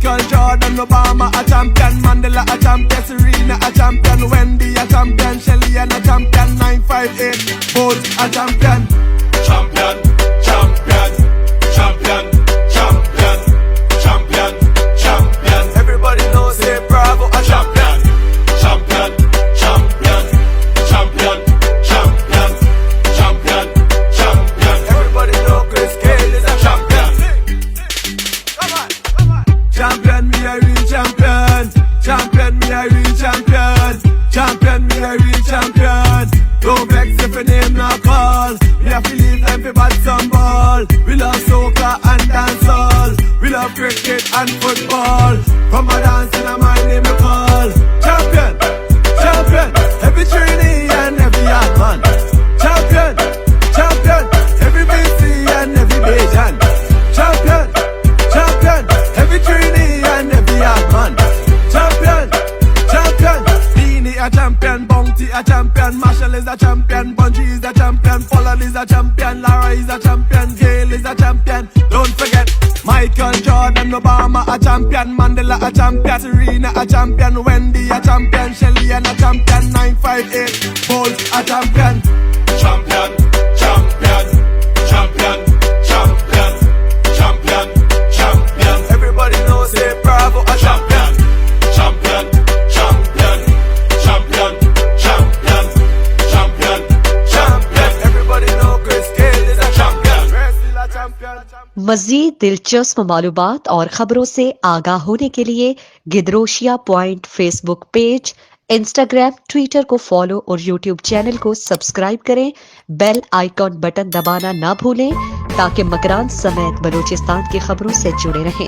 Michael Jordan, Obama a champion, Mandela a champion, Serena a champion, Wendy a champion, Shelly a champion, 958 Bolt a champion. Champion, champion, champion, champion, champion, champion. Everybody knows say Bravo a champion. Champion, champion, champion, champion, champion, champion. Everybody know Chris Cale is a champion. Come on, come on. Champion, me a real champion. Champion, me a real champion. Champion, me a real champion. Don't vex if your name not call. We have to leave them for bad some ball. We love soccer and dancehall. We love cricket and football. Come a dance and my name we call. Champion, champion. Every trainee and every hard man. Champion, champion. Every BC and every Bajan. Champion, champion. Every trainee and every hard man. Champion, champion. Beanie a champion, Bounty a champion, Marshall is a champion, Bungie is a champion, Folland is a champion, Lara is a champion, Gale is a champion. Don't forget Michael Jordan, Obama a champion, Mandela a champion, Serena a champion, Wendy a champion, Shelly a champion, 958 Bolt a champion. Champion, champion, champion, champion, champion, champion. Everybody knows say Bravo a champion. Champion, champion, champion, champion, champion, champion. Everybody know Chris Cale is a champion. Wrestling a champion. मज़ीद दिलचस्प मालूमात और ख़बरों से आगाह होने के लिए Gedrosia point Facebook page, Instagram, Twitter को फॉलो और यूट्यूब चैनल को सब्सक्राइब करें। बेल आइकॉन बटन दबाना ना भूलें ताकि मकरान समेत बलूचिस्तान की खबरों से जुड़े रहें।